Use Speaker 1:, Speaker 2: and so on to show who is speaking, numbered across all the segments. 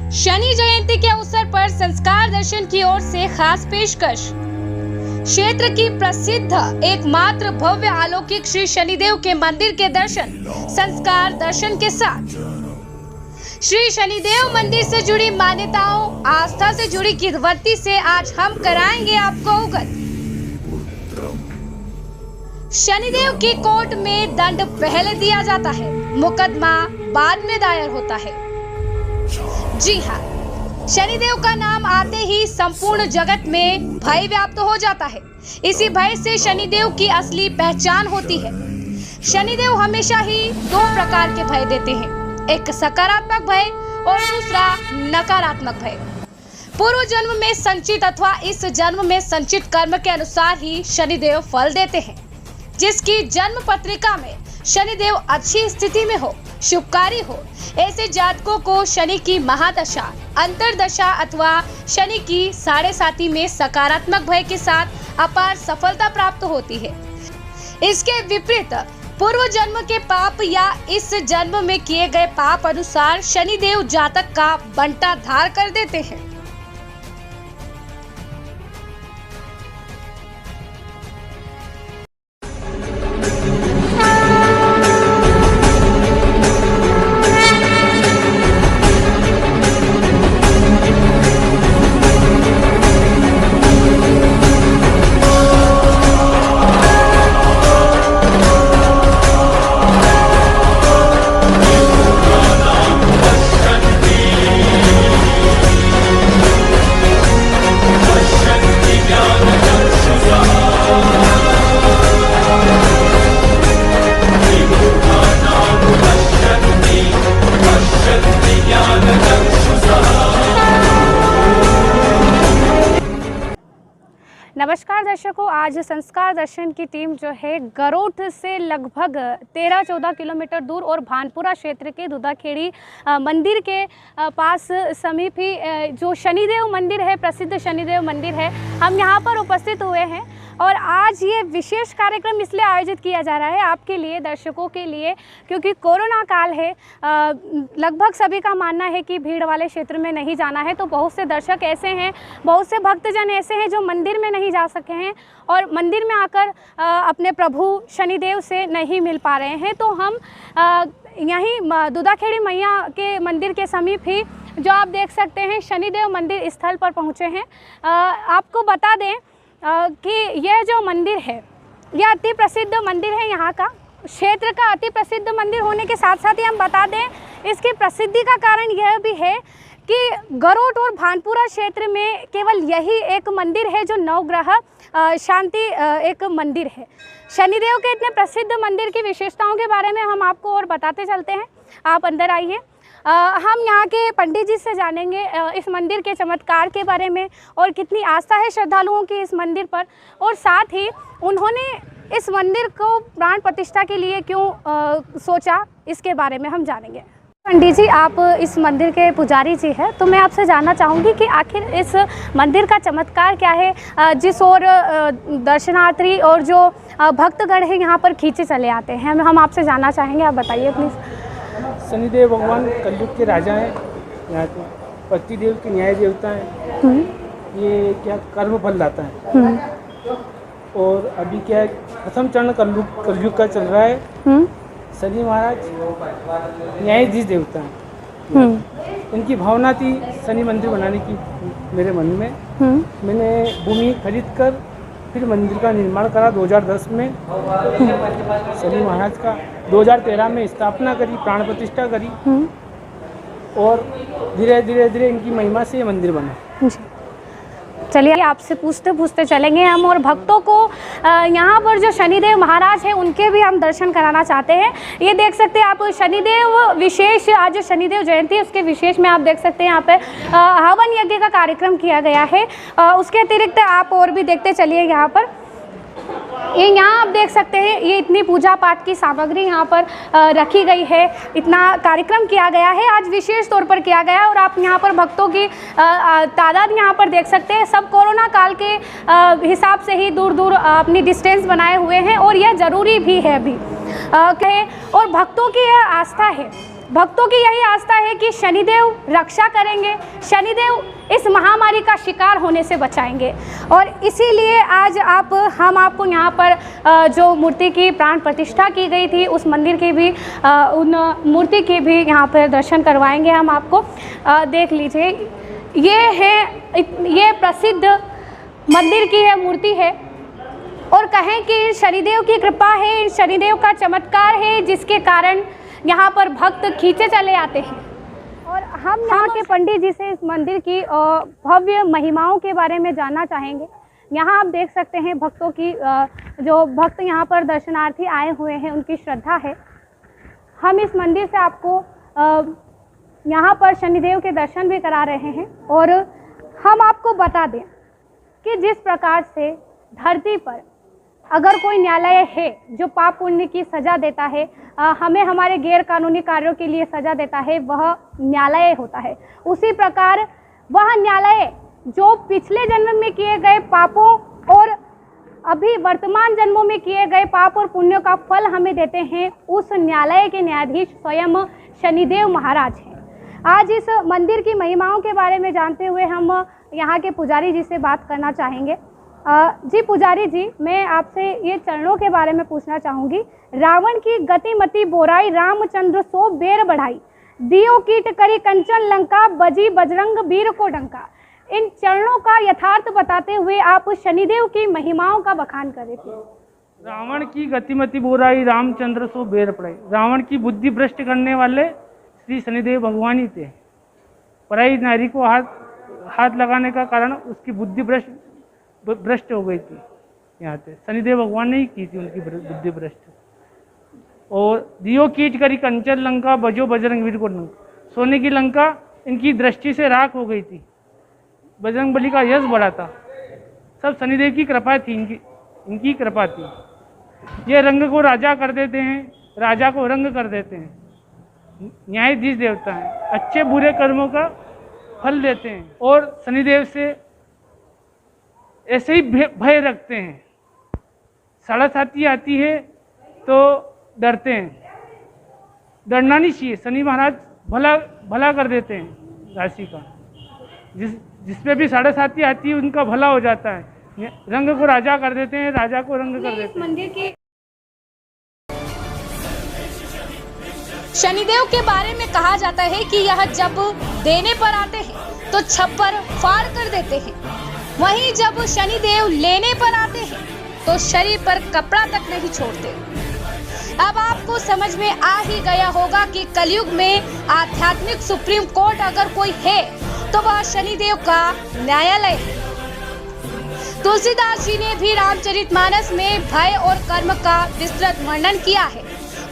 Speaker 1: शनि जयंती के अवसर पर संस्कार दर्शन की ओर से खास पेशकश। क्षेत्र की प्रसिद्ध एकमात्र भव्य अलौकिक श्री शनिदेव के मंदिर के दर्शन संस्कार दर्शन के साथ। श्री शनिदेव मंदिर से जुड़ी मान्यताओं, आस्था से जुड़ी किंवदंती से आज हम कराएंगे आपको अवगत। शनिदेव की कोर्ट में दंड पहले दिया जाता है, मुकदमा बाद में दायर होता है। जी हाँ, शनिदेव का नाम आते ही संपूर्ण जगत में भय व्याप्त हो जाता है। इसी भय से शनिदेव की असली पहचान होती है। शनिदेव हमेशा ही दो प्रकार के भय देते हैं, एक सकारात्मक भय और दूसरा नकारात्मक भय। पूर्व जन्म में संचित अथवा इस जन्म में संचित कर्म के अनुसार ही शनिदेव फल देते हैं। जिसकी जन्म पत्रिका में शनिदेव अच्छी स्थिति में हो, शुभकारी हो, ऐसे जातकों को शनि की महादशा, अंतरदशा अथवा शनि की 7.5 में सकारात्मक भय के साथ अपार सफलता प्राप्त होती है। इसके विपरीत पूर्व जन्म के पाप या इस जन्म में किए गए पाप अनुसार शनिदेव जातक का बंटा धार कर देते हैं। नमस्कार दर्शकों, आज संस्कार दर्शन की टीम जो है गरोठ से लगभग 13-14 किलोमीटर दूर और भानपुरा क्षेत्र के दुधाखेड़ी मंदिर के पास समीप ही जो शनिदेव मंदिर है, प्रसिद्ध शनिदेव मंदिर है, हम यहाँ पर उपस्थित हुए हैं। और आज ये विशेष कार्यक्रम इसलिए आयोजित किया जा रहा है आपके लिए, दर्शकों के लिए, क्योंकि कोरोना काल है। लगभग सभी का मानना है कि भीड़ वाले क्षेत्र में नहीं जाना है, तो बहुत से दर्शक ऐसे हैं, बहुत से भक्तजन ऐसे हैं जो मंदिर में नहीं जा सके हैं और मंदिर में आकर अपने प्रभु शनिदेव से नहीं मिल पा रहे हैं। तो हम यहीं दुधाखेड़ी मैया के मंदिर के समीप ही जो आप देख सकते हैं शनिदेव मंदिर स्थल पर पहुँचे हैं। आपको बता दें कि यह जो मंदिर है, यह अति प्रसिद्ध मंदिर है। यहाँ का क्षेत्र का अति प्रसिद्ध मंदिर होने के साथ साथ ही हम बता दें इसकी प्रसिद्धि का कारण यह भी है कि गरोठ और भानपुरा क्षेत्र में केवल यही एक मंदिर है जो नवग्रह शांति एक मंदिर है। शनिदेव के इतने प्रसिद्ध मंदिर की विशेषताओं के बारे में हम आपको और बताते चलते हैं। आप अंदर आइए। हम यहाँ के पंडित जी से जानेंगे इस मंदिर के चमत्कार के बारे में और कितनी आस्था है श्रद्धालुओं की इस मंदिर पर, और साथ ही उन्होंने इस मंदिर को प्राण प्रतिष्ठा के लिए क्यों सोचा, इसके बारे में हम जानेंगे। पंडित जी, आप इस मंदिर के पुजारी जी हैं, तो मैं आपसे जानना चाहूँगी कि आखिर इस मंदिर का चमत्कार क्या है, जिस ओर दर्शनार्थी और जो भक्तगण हैं यहाँ पर खींचे चले आते हैं। हम आपसे जानना चाहेंगे, आप बताइए प्लीज़।
Speaker 2: शनिदेव भगवान कलयुग के राजा हैं, यहाँ के पतिदेव के न्याय देवता हैं। ये क्या कर्म फल लाता है। और अभी क्या है, प्रथम चरण कलयुग का चल रहा है। शनि महाराज न्यायाधीश देवता हैं। इनकी भावना थी शनि मंदिर बनाने की मेरे मन में। मैंने भूमि खरीद कर फिर मंदिर का निर्माण करा 2010 में। शनि महाराज का 2013 में स्थापना करी, प्राण प्रतिष्ठा करी और धीरे धीरे इनकी महिमा से ये मंदिर बना।
Speaker 1: चलिए आपसे पूछते पूछते चलेंगे हम, और भक्तों को यहाँ पर जो शनिदेव महाराज हैं उनके भी हम दर्शन कराना चाहते हैं। ये देख सकते हैं आप शनिदेव विशेष, आज जो शनिदेव जयंती है उसके विशेष में आप देख सकते हैं यहाँ पे हवन यज्ञ का कार्यक्रम किया गया है। उसके अतिरिक्त आप और भी देखते चलिए यहाँ पर। ये यहाँ आप देख सकते हैं, ये इतनी पूजा पाठ की सामग्री यहाँ पर रखी गई है, इतना कार्यक्रम किया गया है, आज विशेष तौर पर किया गया है। और आप यहाँ पर भक्तों की तादाद यहाँ पर देख सकते हैं। सब कोरोना काल के हिसाब से ही दूर दूर अपनी डिस्टेंस बनाए हुए हैं और यह ज़रूरी भी है अभी। और भक्तों की यह आस्था है भक्तों की यही आस्था है कि शनिदेव रक्षा करेंगे, शनिदेव इस महामारी का शिकार होने से बचाएंगे। और इसीलिए आज हम आपको यहाँ पर जो मूर्ति की प्राण प्रतिष्ठा की गई थी उस मंदिर की भी उन मूर्ति के भी यहाँ पर दर्शन करवाएंगे हम आपको। देख लीजिए, ये प्रसिद्ध मंदिर की है मूर्ति है, और कहें कि शनिदेव की कृपा है, शनिदेव का चमत्कार है, जिसके कारण यहाँ पर भक्त खींचे चले आते हैं। और हम यहाँ के पंडित जी से इस मंदिर की भव्य महिमाओं के बारे में जानना चाहेंगे। यहाँ आप देख सकते हैं भक्तों की जो भक्त यहाँ पर दर्शनार्थी आए हुए हैं उनकी श्रद्धा है। हम इस मंदिर से आपको यहाँ पर शनिदेव के दर्शन भी करा रहे हैं, और हम आपको बता दें कि जिस प्रकार से धरती पर अगर कोई न्यायालय है जो पाप पुण्य की सज़ा देता है, हमें हमारे गैर कानूनी कार्यों के लिए सज़ा देता है, वह न्यायालय होता है। उसी प्रकार वह न्यायालय जो पिछले जन्म में किए गए पापों और अभी वर्तमान जन्मों में किए गए पाप और पुण्यों का फल हमें देते हैं, उस न्यायालय के न्यायाधीश स्वयं शनिदेव महाराज हैं। आज इस मंदिर की महिमाओं के बारे में जानते हुए हम यहाँ के पुजारी जी से बात करना चाहेंगे। जी पुजारी जी, मैं आपसे ये चरणों के बारे में पूछना चाहूँगी। रावण की गतिमति बोराई, रामचंद्र सो बेर बढ़ाई, दियो कीट करी कंचन लंका, बजी बजरंग वीर को डंका। इन चरणों का यथार्थ बताते हुए आप शनिदेव की महिमाओं का बखान करें।
Speaker 2: रावण की गतिमति बोराई, रामचंद्र सो बेर बढ़ाई। रावण की बुद्धि भ्रष्ट करने वाले श्री शनिदेव भगवान ही थे। पराई नारी को हाथ लगाने का कारण उसकी बुद्धि भ्रष्ट हो गई थी। यहाँ पे शनिदेव भगवान ने ही की थी उनकी बुद्धि भ्रष्ट। और दियो कीट करी कंचन लंका, बजो बजरंग वीर को डंका। सोने की लंका इनकी दृष्टि से राख हो गई थी, बजरंग बली का यश बढ़ा था। सब शनिदेव की कृपा थी, इनकी कृपा थी। ये रंग को राजा कर देते हैं, राजा को रंग कर देते हैं। न्यायाधीश देवता हैं, अच्छे बुरे कर्मों का फल देते हैं, और शनिदेव से ऐसे ही भय रखते हैं। साढ़ा साथी आती है तो डरते हैं, डरना नहीं चाहिए। शनि महाराज भला कर देते हैं राशि का। जिसपे भी साढ़े साथी आती है उनका भला हो जाता है। रंग को राजा कर देते हैं, राजा को रंग कर देते हैं।
Speaker 1: मंदिर के शनिदेव के बारे में कहा जाता है कि यह जब देने पर आते हैं तो छप्पर फाड़ कर देते हैं, वहीं जब शनिदेव लेने पर आते हैं तो शरीर पर कपड़ा तक नहीं छोड़ते। अब आपको समझ में आ ही गया होगा कि कलयुग में आध्यात्मिक सुप्रीम कोर्ट अगर कोई है तो वह शनिदेव का न्यायालय है। तुलसीदास जी ने भी रामचरितमानस में भय और कर्म का विस्तृत वर्णन किया है,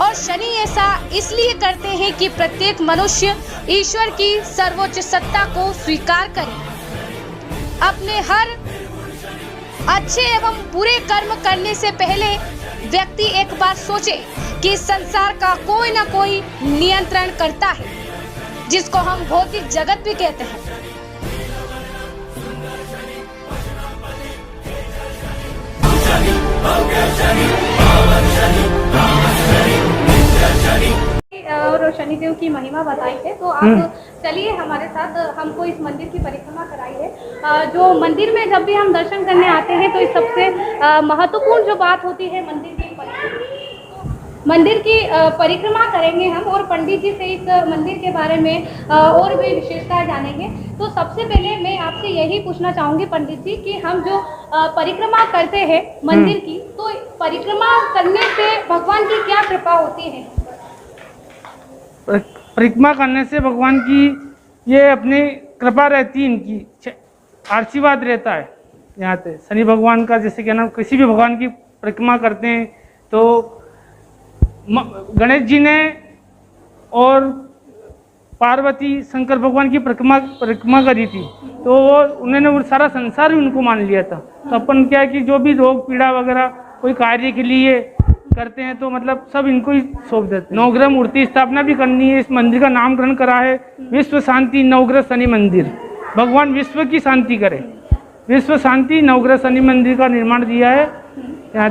Speaker 1: और शनि ऐसा इसलिए करते हैं कि प्रत्येक मनुष्य ईश्वर की सर्वोच्च सत्ता को स्वीकार करे। अपने हर अच्छे एवं बुरे कर्म करने से पहले व्यक्ति एक बार सोचे कि इस संसार का कोई ना कोई नियंत्रण करता है, जिसको हम भौतिक जगत भी कहते हैं। और शनिदेव की महिमा बताई है, तो आप चलिए हमारे साथ, हमको इस मंदिर की परिक्रमा कराई है। जो मंदिर में जब भी हम दर्शन करने आते हैं तो इस सबसे महत्वपूर्ण जो बात होती है मंदिर की परिक्रमा करेंगे हम, और पंडित जी से इस मंदिर के बारे में और भी विशेषता जानेंगे। तो सबसे पहले मैं आपसे यही पूछना चाहूँगी पंडित जी कि हम जो परिक्रमा करते हैं मंदिर की, तो परिक्रमा करने से भगवान की क्या कृपा होती है?
Speaker 2: परिक्रमा करने से भगवान की ये अपनी कृपा रहती है, इनकी आशीर्वाद रहता है। यहाँ पे शनि भगवान का, जैसे क्या नाम, किसी भी भगवान की परिक्रमा करते हैं तो गणेश जी ने और पार्वती शंकर भगवान की परिक्रमा करी थी, तो उन्होंने वो सारा संसार ही उनको मान लिया था। तो अपन क्या है कि जो भी रोग पीड़ा वगैरह कोई कार्य के लिए करते हैं तो मतलब सब इनको ही सौंप देते हैं। नवग्रह मूर्ति स्थापना भी करनी है। इस मंदिर का नामकरण करा है विश्व शांति नवग्रह शनि मंदिर। भगवान विश्व की शांति करे, विश्व शांति नवग्रह शनि मंदिर का निर्माण किया है यहाँ।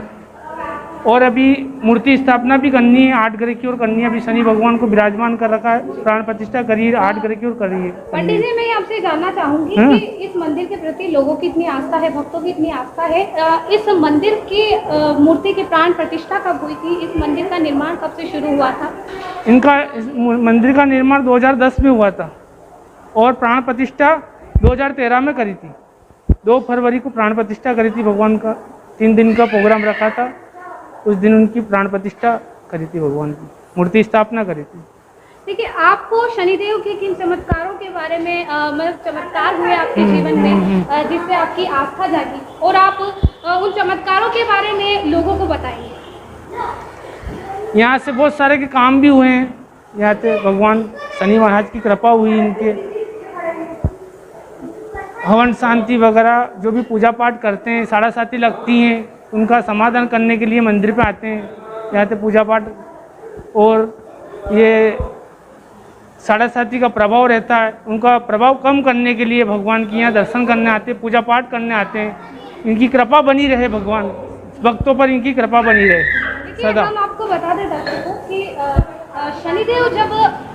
Speaker 2: और अभी मूर्ति स्थापना भी करनी है 8 ग्रह की, और करनी है। अभी शनि भगवान को विराजमान कर रखा है, प्राण प्रतिष्ठा करी 8 ग्रह की और करी है।
Speaker 1: पंडित जी, मैं आपसे जानना चाहूंगी कि इस मंदिर के प्रति लोगों की इतनी आस्था है, भक्तों की इतनी आस्था है, इस मंदिर की मूर्ति की प्राण प्रतिष्ठा कब हुई थी? इस मंदिर का निर्माण कब से शुरू हुआ था?
Speaker 2: इनका इस मंदिर का निर्माण 2010 में हुआ था और प्राण प्रतिष्ठा 2013 में करी थी। 2 फरवरी को प्राण प्रतिष्ठा करी थी भगवान का। 3 दिन का प्रोग्राम रखा था, उस दिन उनकी प्राण प्रतिष्ठा करी थी, भगवान की मूर्ति स्थापना करी थी।
Speaker 1: देखिए, आपको शनिदेव के किन चमत्कारों के बारे में मतलब चमत्कार हुए आपके जीवन में जिससे आपकी आस्था जागी, और आप उन चमत्कारों के बारे में लोगों को बताइए।
Speaker 2: यहाँ से बहुत सारे के काम भी हुए हैं। यहाँ से भगवान शनि महाराज की कृपा हुई, इनके हवन शांति वगैरह जो भी पूजा पाठ करते हैं, साढ़ा साथी लगती हैं, उनका समाधान करने के लिए मंदिर पे आते हैं। यहाँ से पूजा पाठ, और ये साढ़ा साथी का प्रभाव रहता है, उनका प्रभाव कम करने के लिए भगवान की यहाँ दर्शन करने आते हैं, पूजा पाठ करने आते हैं। इनकी कृपा बनी रहे, भगवान भक्तों पर इनकी कृपा बनी रहे सदा।
Speaker 1: हम आपको बता दें दर्शकों कि शनिदेव जब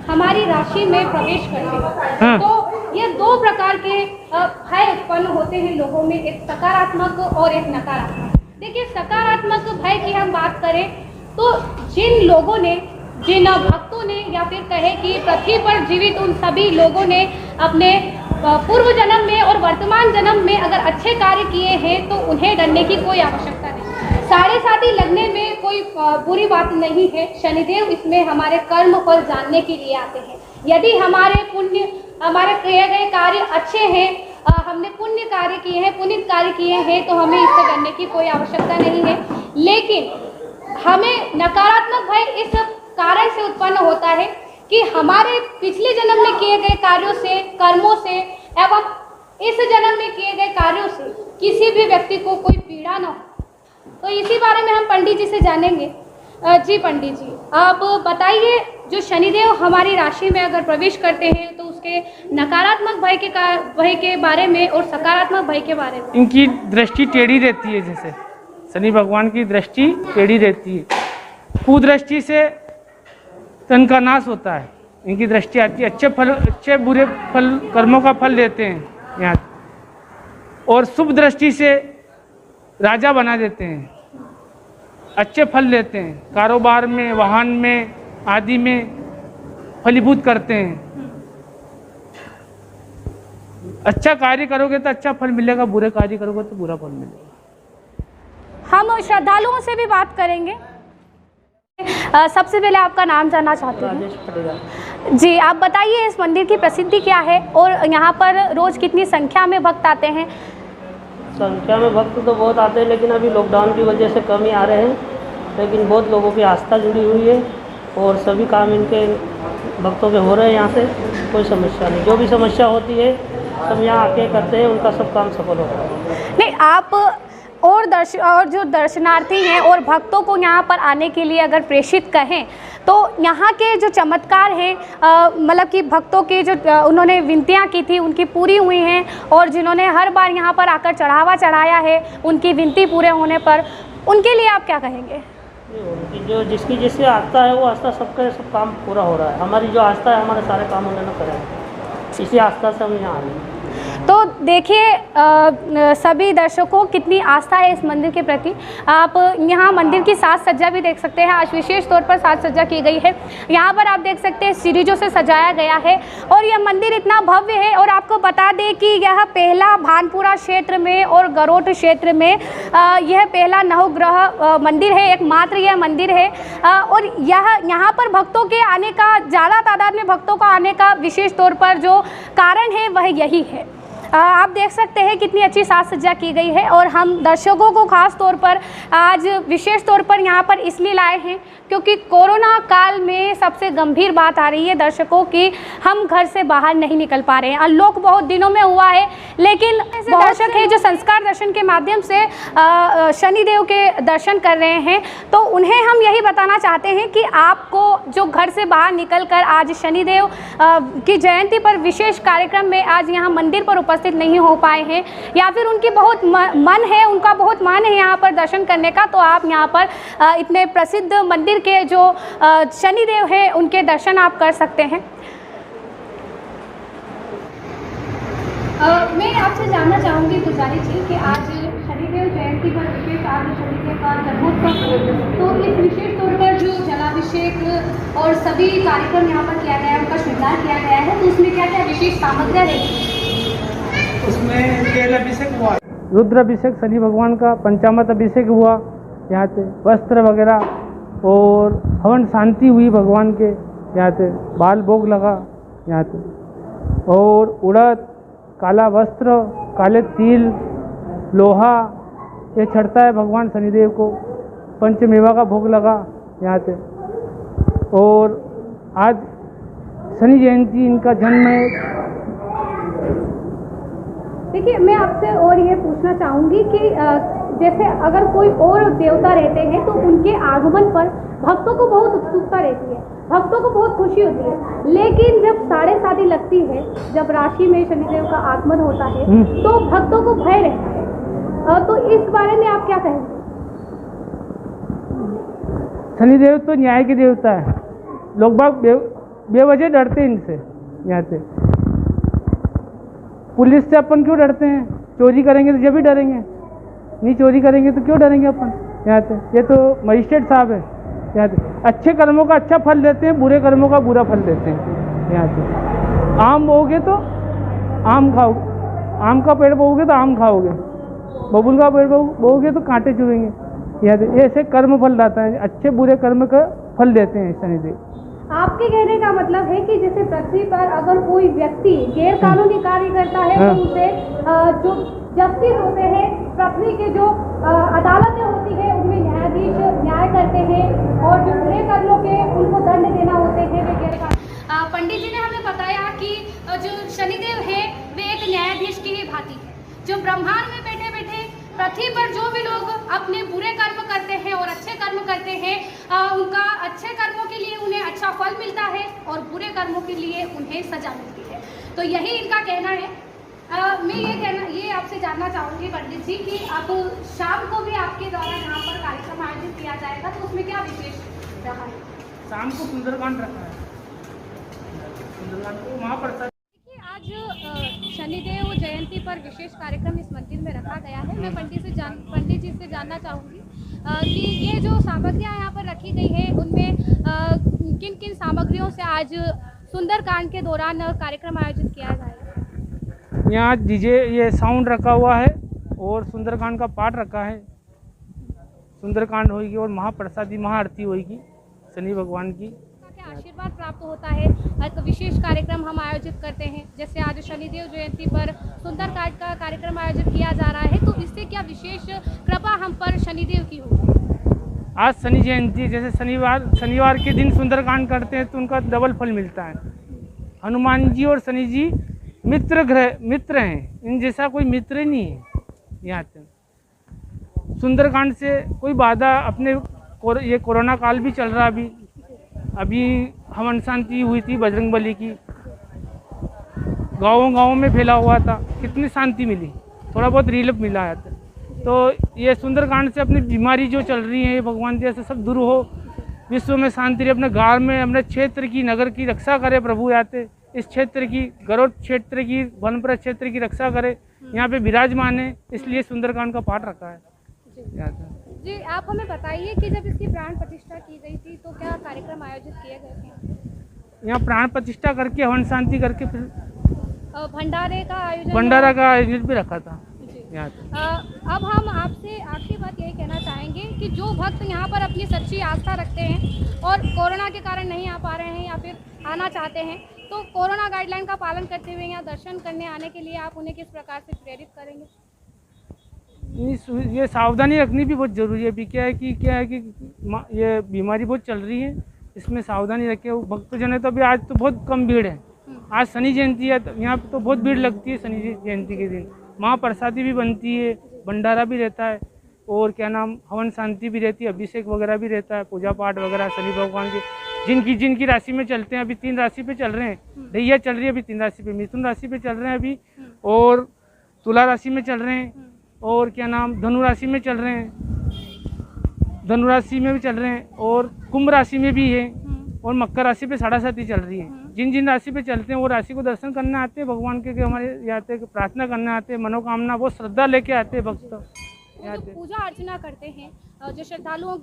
Speaker 1: हमारी राशि में प्रवेश करते हैं तो ये 2 प्रकार के भय उत्पन्न होते हैं लोगों में, एक सकारात्मक और एक नकारात्मक। देखिए, सकारात्मक भय की हम बात करें तो जिन लोगों ने, जिन भक्तों ने, या फिर कहे कि पृथ्वी पर जीवित उन सभी लोगों ने अपने पूर्व जन्म में और वर्तमान जन्म में अगर अच्छे कार्य किए हैं तो उन्हें डरने की कोई आवश्यकता नहीं। साढ़े साथी लगने में कोई बुरी बात नहीं है। शनिदेव इसमें हमारे कर्म फल जानने के लिए आते हैं। यदि हमारे किए गए कार्य अच्छे हैं, हमने पुण्य कार्य किए हैं, पुनीत कार्य किए हैं, तो हमें इससे डरने की कोई आवश्यकता नहीं है। लेकिन हमें नकारात्मक भय इस कारण से उत्पन्न होता है कि हमारे पिछले जन्म में किए गए कार्यों से, कर्मों से एवं इस जन्म में किए गए कार्यों से किसी भी व्यक्ति को कोई पीड़ा न हो। तो इसी बारे में हम पंडित जी से जानेंगे। जी पंडित जी, आप बताइए, जो शनिदेव हमारी राशि में अगर प्रवेश करते हैं तो उसके नकारात्मक भय के बारे में और सकारात्मक भय के बारे में।
Speaker 2: इनकी दृष्टि टेढ़ी रहती है, जैसे शनि भगवान की दृष्टि टेढ़ी रहती है। कुदृष्टि से तन का नाश होता है, इनकी दृष्टि आती है। अच्छे बुरे फल, कर्मों का फल देते हैं यहाँ, और शुभ दृष्टि से राजा बना देते हैं, अच्छे फल देते हैं, कारोबार में, वाहन में आदि में फलीभूत करते हैं। अच्छा कार्य करोगे तो अच्छा फल मिलेगा, बुरे कार्य करोगे तो बुरा फल मिलेगा।
Speaker 1: हम श्रद्धालुओं से भी बात करेंगे। सबसे पहले आपका नाम जानना चाहते हैं।
Speaker 3: राजेश पटेगा।
Speaker 1: जी, आप बताइए, इस मंदिर की प्रसिद्धि क्या है और यहाँ पर रोज कितनी संख्या में भक्त आते हैं?
Speaker 3: संख्या में भक्त तो बहुत आते हैं, लेकिन अभी लॉकडाउन की वजह से कम ही आ रहे हैं। लेकिन बहुत लोगों की आस्था जुड़ी हुई है और सभी काम इनके भक्तों के हो रहे हैं। यहाँ से कोई समस्या नहीं, जो भी समस्या होती है सब यहाँ आके करते हैं, उनका सब काम सफल होता है।
Speaker 1: नहीं, आप और जो दर्शनार्थी हैं और भक्तों को यहाँ पर आने के लिए अगर प्रेषित कहें तो यहाँ के जो चमत्कार हैं, मतलब कि भक्तों के जो उन्होंने विनतियाँ की थी उनकी पूरी हुई हैं, और जिन्होंने हर बार यहाँ पर आकर चढ़ावा चढ़ाया है उनकी विनती पूरे होने पर, उनके लिए आप क्या कहेंगे?
Speaker 3: उनकी जो जिसकी आस्था है वो आस्था सबका सब काम पूरा हो रहा है। हमारी जो आस्था है, हमारे सारे काम उन्होंने करे हैं, इसी आस्था से हम यहाँ आ रहे हैं।
Speaker 1: तो देखिए सभी दर्शकों, कितनी आस्था है इस मंदिर के प्रति। आप यहाँ मंदिर की साज सज्जा भी देख सकते हैं। आज विशेष तौर पर साज सज्जा की गई है। यहाँ पर आप देख सकते हैं सीढ़ियों से सजाया गया है, और यह मंदिर इतना भव्य है। और आपको बता दें कि यह पहला भानपुरा क्षेत्र में और गरोठ क्षेत्र में यह पहला नवग्रह मंदिर है, एकमात्र यह मंदिर है। और यह यहाँ पर भक्तों के आने का, ज़्यादा तादाद में भक्तों का आने का विशेष तौर पर जो कारण है वह यही है। आप देख सकते हैं कितनी अच्छी साज सज्जा की गई है, और हम दर्शकों को खास तौर पर आज विशेष तौर पर यहाँ पर इसलिए लाए हैं क्योंकि कोरोना काल में सबसे गंभीर बात आ रही है दर्शकों की, हम घर से बाहर नहीं निकल पा रहे हैं। अनलॉक बहुत दिनों में हुआ है, लेकिन ऐसे दर्शक हैं जो संस्कार दर्शन के माध्यम से शनिदेव के दर्शन कर रहे हैं, तो उन्हें हम यही बताना चाहते हैं कि आपको जो घर से बाहर निकलकर आज शनिदेव की जयंती पर विशेष कार्यक्रम में आज यहाँ मंदिर पर उपस्थित नहीं हो पाए हैं, या फिर उनकी बहुत उनका बहुत मन है यहाँ पर दर्शन करने का, तो आप यहाँ पर इतने प्रसिद्ध मंदिर के जो शनिदेव हैं उनके दर्शन आप कर सकते हैं। मैं आपसे जानना चाहूँगी पुजारी जी कि आज शनिदेव जयंती पर विशेष आज शनिदेव का जन्मोत्सव, तो इस विशेष तौर पर जो जलाभिषेक और सभी कार्यक्रम यहाँ पर किया गया है, उनका श्रृंगार किया गया है, तो उसमें क्या क्या विशेष सामग्रियाँ रहेगी?
Speaker 2: उसमें तेल अभिषेक हुआ, रुद्राभिषेक शनि भगवान का, पंचामृत अभिषेक हुआ यहाँ से, वस्त्र वगैरह और हवन शांति हुई भगवान के यहाँ से, बाल भोग लगा यहाँ से, और उड़द, काला वस्त्र, काले तिल, लोहा ये चढ़ता है भगवान शनिदेव को, पंचमेवा का भोग लगा यहाँ से। और आज शनि जयंती इनका जन्म है।
Speaker 1: देखिए, मैं आपसे और ये पूछना चाहूँगी कि जैसे अगर कोई और देवता रहते हैं तो उनके आगमन पर भक्तों को बहुत उत्सुकता रहती है, भक्तों को बहुत खुशी होती है, लेकिन जब 7:30 लगती है, जब राशि में शनिदेव का आगमन होता है तो भक्तों को भय रहता है, तो इस बारे में आप क्या कहेंगे?
Speaker 2: शनिदेव तो न्याय के देवता है, लोग बाग बेवजह डरते हैं इनसे। यहाँ से पुलिस से अपन क्यों डरते हैं? चोरी करेंगे तो जब भी डरेंगे, नहीं चोरी करेंगे तो क्यों डरेंगे अपन? यहाँ से ये तो मजिस्ट्रेट साहब है, यहाँ से अच्छे कर्मों का अच्छा फल देते हैं, बुरे कर्मों का बुरा फल देते हैं। यहाँ से आम बोओगे तो आम खाओगे, आम का पेड़ बोओगे तो आम खाओगे, बबूल का पेड़ बोओगे तो कांटे चुभेंगे। यहाँ से ऐसे कर्म फल दाता है, अच्छे बुरे कर्म का फल देते हैं शनिदेव।
Speaker 1: आपके कहने का मतलब है कि जैसे पृथ्वी पर अगर कोई व्यक्ति गैर कानूनी कार्य करता है तो उसे जो जस्टिस होते हैं, पृथ्वी के जो अदालतें होती है उनमें न्यायाधीश न्याय करते हैं, और जो बुरे कर्मों के उनको दंड देना होते हैं वे गैर कानूनी। पंडित जी ने हमें बताया कि जो शनिदेव है वे एक न्यायाधीश की ही भांति है, जो ब्रह्मांड में बैठे बैठे पृथ्वी पर जो भी लोग अपने बुरे कर्म करते हैं और अच्छे कर्म करते हैं, उनका अच्छे कर्मों के लिए उन्हें अच्छा फल मिलता है और बुरे कर्मों के लिए उन्हें सजा मिलती है। तो यही इनका कहना है। मैं ये आपसे जानना चाहूँगी पंडित जी कि अब शाम को भी आपके द्वारा यहाँ पर कार्यक्रम आयोजित किया जाएगा, तो उसमें क्या विशेष रहा है?
Speaker 2: शाम को सुंदरकांड रखा है, सुंदरकांड को महाप्रसाद।
Speaker 1: आज शनिदेव जयंती पर विशेष कार्यक्रम इस मंदिर में रखा गया है। मैं पंडित जी से जानना चाहूँगी कि ये जो सामग्रियाँ यहाँ पर रखी गई है उनमें किन किन सामग्रियों से आज सुंदरकांड के दौरान कार्यक्रम आयोजित किया जाएगा?
Speaker 2: यहाँ डीजे ये साउंड रखा हुआ है और सुंदरकांड का पाठ रखा है, सुंदरकांड होगी और महाप्रसादी महाआरती होगी शनि भगवान की।
Speaker 1: आशीर्वाद प्राप्त होता है। एक विशेष कार्यक्रम हम आयोजित करते हैं, जैसे आज शनिदेव जयंती पर सुंदरकांड का कार्यक्रम आयोजित किया जा रहा है, तो इससे क्या विशेष कृपा हम पर शनिदेव की होगी?
Speaker 2: आज शनि जयंती, जैसे शनिवार के दिन सुंदरकांड करते हैं तो उनका डबल फल मिलता है। हनुमान जी और शनि जी मित्र हैं, इन जैसा कोई मित्र ही नहीं है। यहाँ से सुंदरकांड से कोई बाधा, अपने ये कोरोना काल भी चल रहा, अभी हवन शांति हुई थी बजरंगबली की, गाँव में फैला हुआ था, कितनी शांति मिली, थोड़ा बहुत रिलीफ मिला है। तो ये सुंदरकांड से अपनी बीमारी जो चल रही है भगवान जैसे सब दूर हो, विश्व में शांति रहे, अपने गाँव में अपने क्षेत्र की नगर की रक्षा करे प्रभु। आते इस क्षेत्र की, गरुड़ क्षेत्र की, वनप्रस्थ क्षेत्र की रक्षा करे, यहाँ पे विराजमान है, इसलिए सुंदरकांड का पाठ रखा है।
Speaker 1: जी, आप हमें बताइए कि जब इसकी प्राण प्रतिष्ठा की गई थी तो क्या कार्यक्रम आयोजित किए गए थे?
Speaker 2: यहाँ प्राण प्रतिष्ठा करके हवन शांति करके फिर
Speaker 1: भंडारे का आयोजन
Speaker 2: भी रखा था।
Speaker 1: अब हम आपसे आखिरी बात यही कहना चाहेंगे कि जो भक्त यहाँ पर अपनी सच्ची आस्था रखते हैं और कोरोना के कारण नहीं आ पा रहे हैं या फिर आना चाहते हैं, तो कोरोना गाइडलाइन का पालन करते हुए यहाँ दर्शन करने आने के लिए आप उन्हें किस प्रकार से प्रेरित करेंगे?
Speaker 2: ये सावधानी रखनी भी बहुत ज़रूरी है। अभी क्या है कि ये बीमारी बहुत चल रही है, इसमें सावधानी रखे। भक्तजन है तो अभी आज तो बहुत कम भीड़ है, आज शनि जयंती है, तो यहाँ पे तो बहुत भीड़ लगती है शनि जयंती के दिन। महाप्रसादी भी बनती है, भंडारा भी रहता है, और क्या नाम हवन शांति भी रहती है, अभिषेक वगैरह भी रहता है, पूजा पाठ वगैरह शनि भगवान के जिनकी राशि में चलते हैं। अभी 3 राशि पे चल रहे हैं, ढैया चल रही है अभी 3 राशि पे, मिथुन राशि पे चल रहे हैं अभी, और तुला राशि में चल रहे हैं, और क्या नाम धनु राशि में चल रहे हैं, धनु राशि में भी चल रहे हैं, और कुंभ राशि में भी है, और मकर राशि पे 7.5 चल रही है। जिन राशि पे चलते हैं वो राशि को दर्शन करने आते हैं भगवान के हमारे यहाँ पे, प्रार्थना करने आते हैं, मनोकामना वो श्रद्धा लेके आते हैं भक्त यहाँ पे।
Speaker 1: पूजा अर्चना करते हैं जो श्रद्धालुओं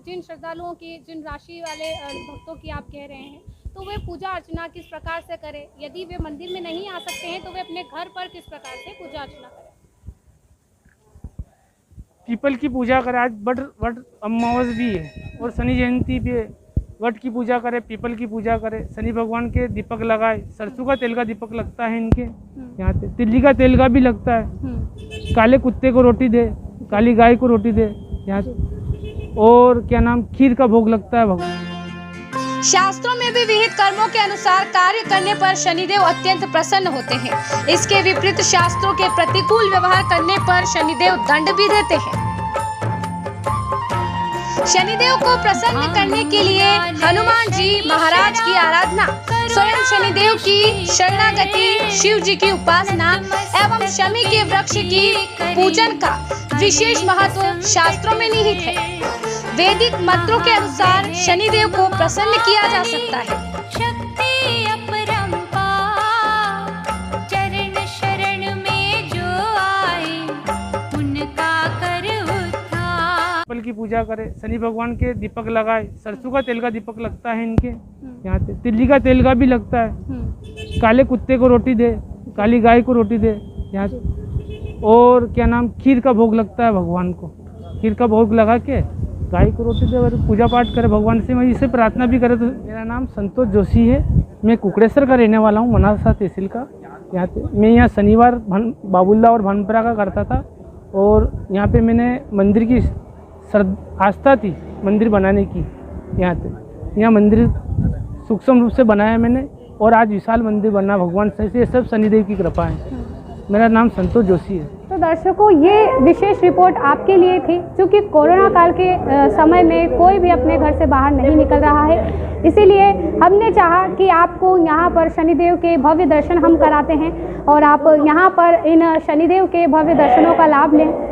Speaker 1: की जिन राशि वाले भक्तों की आप कह रहे हैं, तो वे पूजा अर्चना किस प्रकार से करें? यदि वे मंदिर में नहीं आ सकते हैं तो वे अपने घर पर किस प्रकार से पूजा अर्चना करें?
Speaker 2: पीपल की पूजा करें। आज वट अमावस भी है और शनि जयंती भी है। वट की पूजा करें, पीपल की पूजा करें, शनि भगवान के दीपक लगाए। सरसों का तेल का दीपक लगता है इनके यहाँ पे, तिल्ली का तेल का भी लगता है। काले कुत्ते को रोटी दे, काली गाय को रोटी दे यहाँ पे, और क्या नाम खीर का भोग लगता है भगवान।
Speaker 1: शास्त्रों में भी विहित कर्मों के अनुसार कार्य करने पर शनिदेव अत्यंत प्रसन्न होते हैं। इसके विपरीत शास्त्रों के प्रतिकूल व्यवहार करने पर शनिदेव दंड भी देते हैं। शनिदेव को प्रसन्न करने के लिए हनुमान जी महाराज की आराधना, स्वयं शनिदेव की शरणागति, शिव जी की उपासना एवं शमी के वृक्ष की पूजन का विशेष महत्व शास्त्रों में निहित है। वैदिक मंत्रों के अनुसार शनिदेव को प्रसन्न किया जा सकता है।
Speaker 2: पीपल की पूजा करें, शनि भगवान के दीपक लगाए। सरसों का तेल का दीपक लगता है इनके यहाँ पे, तिल्ली का तेल का भी लगता है। काले कुत्ते को रोटी दे, काली गाय को रोटी दे यहाँ पे, और क्या नाम खीर का भोग लगता है भगवान को। खीर का भोग लगा के गाय को रोटी दे और पूजा पाठ करे भगवान से। मैं इसे प्रार्थना भी करे। तो मेरा नाम संतोष जोशी है, मैं कुकड़ेश्वर का रहने वाला हूँ, मनासा तहसील का। यहाँ पे मैं यहाँ शनिवार बाबुल्ला और भानपुरा का करता था, और यहाँ पे मैंने मंदिर की आस्था थी मंदिर बनाने की। यहाँ पे यहाँ मंदिर सूक्ष्म रूप से बनाया मैंने, और आज विशाल मंदिर बना भगवान से। ये सब शनिदेव की कृपा है। मेरा नाम संतोष जोशी है।
Speaker 1: तो दर्शकों, ये विशेष रिपोर्ट आपके लिए थी, क्योंकि कोरोना काल के समय में कोई भी अपने घर से बाहर नहीं निकल रहा है, इसीलिए हमने चाहा कि आपको यहाँ पर शनिदेव के भव्य दर्शन हम कराते हैं, और आप यहाँ पर इन शनिदेव के भव्य दर्शनों का लाभ लें।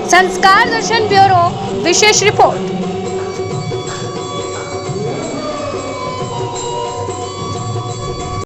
Speaker 1: संस्कार दर्शन ब्यूरो विशेष रिपोर्ट।